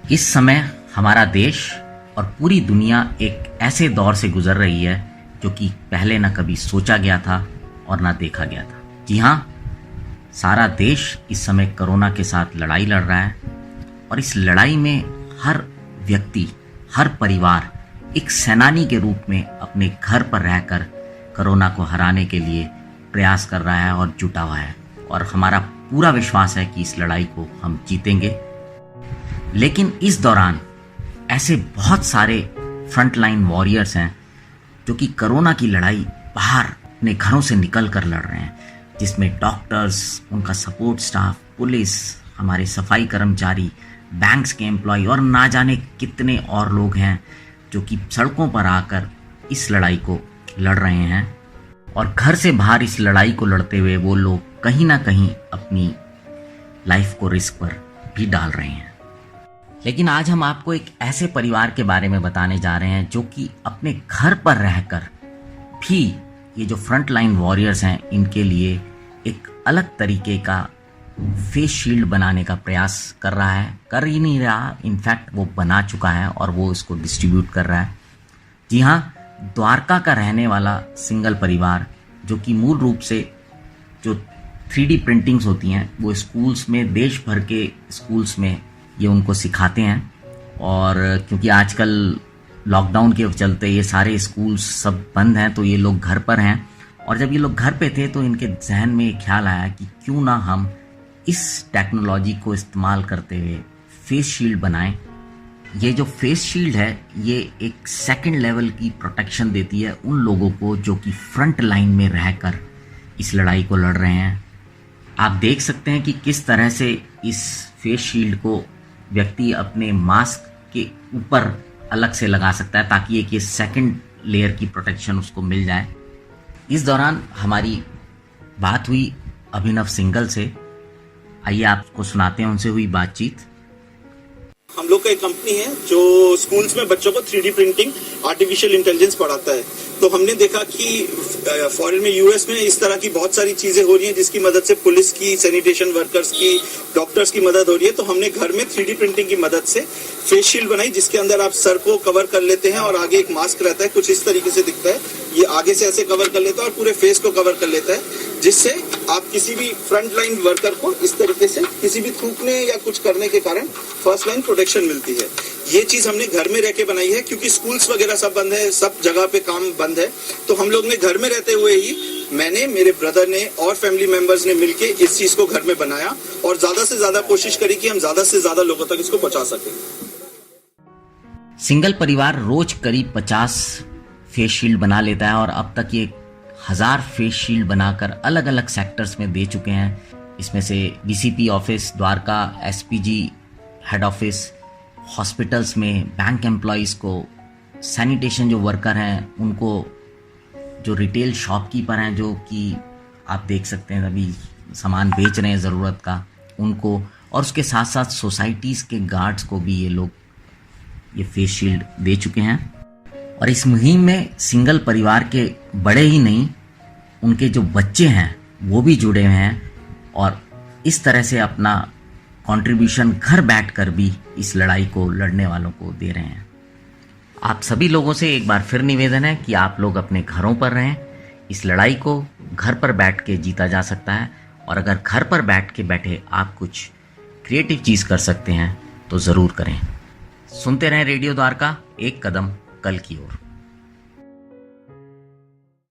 इस समय हमारा देश और पूरी दुनिया एक ऐसे दौर से गुजर रही है जो कि पहले ना कभी सोचा गया था और ना देखा गया था। जी हाँ, सारा देश इस समय कोरोना के साथ लड़ाई लड़ रहा है और इस लड़ाई में हर व्यक्ति, हर परिवार एक सेनानी के रूप में अपने घर पर रहकर कोरोना को हराने के लिए प्रयास कर रहा है और जुटा हुआ है, और हमारा पूरा विश्वास है कि इस लड़ाई को हम जीतेंगे। लेकिन इस दौरान ऐसे बहुत सारे फ्रंटलाइन वॉरियर्स हैं जो कि कोरोना की लड़ाई बाहर अपने घरों से निकल कर लड़ रहे हैं, जिसमें डॉक्टर्स, उनका सपोर्ट स्टाफ, पुलिस, हमारे सफाई कर्मचारी, बैंक्स के एम्प्लॉय और ना जाने कितने और लोग हैं जो कि सड़कों पर आकर इस लड़ाई को लड़ रहे हैं। और घर से बाहर इस लड़ाई को लड़ते हुए वो लोग कहीं ना कहीं अपनी लाइफ को रिस्क पर भी डाल रहे हैं। लेकिन आज हम आपको एक ऐसे परिवार के बारे में बताने जा रहे हैं जो कि अपने घर पर रहकर भी ये जो फ्रंट लाइन वॉरियर्स हैं इनके लिए एक अलग तरीके का फेस शील्ड बनाने का प्रयास कर रहा है। कर ही नहीं रहा, इनफैक्ट वो बना चुका है और वो इसको डिस्ट्रीब्यूट कर रहा है। जी हाँ, द्वारका का रहने वाला सिंगल परिवार जो कि मूल रूप से जो 3D प्रिंटिंग्स होती हैं वो स्कूल्स में, देश भर के स्कूल्स में ये उनको सिखाते हैं। और क्योंकि आजकल लॉकडाउन के चलते ये सारे स्कूल्स सब बंद हैं तो ये लोग घर पर हैं, और जब ये लोग घर पे थे तो इनके जहन में एक ख्याल आया कि क्यों ना हम इस टेक्नोलॉजी को इस्तेमाल करते हुए फेस शील्ड बनाएं। ये जो फेस शील्ड है ये एक सेकंड लेवल की प्रोटेक्शन देती है उन लोगों को जो कि फ्रंट लाइन में रहकर इस लड़ाई को लड़ रहे हैं। आप देख सकते हैं कि किस तरह से इस फेस शील्ड को व्यक्ति अपने मास्क के ऊपर अलग से लगा सकता है ताकि एक ये सेकंड लेयर की प्रोटेक्शन उसको मिल जाए। इस दौरान हमारी बात हुई अभिनव सिंगल से। आइए आपको सुनाते हैं उनसे हुई बातचीत। हम लोग का एक कंपनी है जो स्कूल्स में बच्चों को 3D प्रिंटिंग, आर्टिफिशियल इंटेलिजेंस पढ़ाता है। तो हमने देखा कि फॉरेन में, यूएस में इस तरह की बहुत सारी चीजें हो रही हैं जिसकी मदद से पुलिस की, सैनिटेशन वर्कर्स की, डॉक्टर्स की मदद हो रही है। तो हमने घर में 3D प्रिंटिंग की मदद से फेस शील्ड बनाई जिसके अंदर आप सर को कवर कर लेते हैं और आगे एक मास्क रहता है, कुछ इस तरीके से दिखता है। ये आगे से ऐसे कवर कर लेता है और पूरे फेस को कवर कर लेता है, जिससे आप किसी भी फ्रंट लाइन वर्कर को इस तरीके से किसी भी थूकने या कुछ करने के कारण फर्स्ट लाइन प्रोटेक्शन मिलती है। ये चीज हमने घर में रह के बनाई है क्योंकि स्कूल्स वगैरह सब बंद है, सब जगह पे काम बंद है। तो हम लोग ने घर में रहते हुए ही, मैंने, मेरे ब्रदर ने और फैमिली मेंबर्स ने मिलके इस चीज को घर में बनाया और ज्यादा से ज्यादा कोशिश करी कि हम ज्यादा से ज्यादा लोगों तक इसको पहुंचा सकें। सिंगल परिवार रोज करीब 50 फेस शील्ड बना लेता है और अब तक ये 1000 फेस शील्ड बनाकर अलग अलग सेक्टर्स में दे चुके हैं। इसमें से BCP office, Dwarka SPG head office, hospitals में, बैंक एम्प्लॉयज़ को, सैनिटेशन जो वर्कर हैं उनको, जो रिटेल शॉपकीपर हैं जो कि आप देख सकते हैं अभी सामान बेच रहे हैं ज़रूरत का, उनको, और उसके साथ साथ सोसाइटीज़ के गार्ड्स को भी ये लोग ये फेस शील्ड दे चुके हैं। और इस मुहिम में सिंगल परिवार के बड़े ही नहीं, उनके जो बच्चे हैं वो भी जुड़े हुए हैं और इस तरह से अपना कंट्रीब्यूशन घर बैठकर भी इस लड़ाई को लड़ने वालों को दे रहे हैं। आप सभी लोगों से एक बार फिर निवेदन है कि आप लोग अपने घरों पर रहें। इस लड़ाई को घर पर बैठ के जीता जा सकता है, और अगर घर पर बैठ के बैठे आप कुछ क्रिएटिव चीज़ कर सकते हैं तो ज़रूर करें। सुनते रहें रेडियो द्वारका, एक कदम कल की ओर।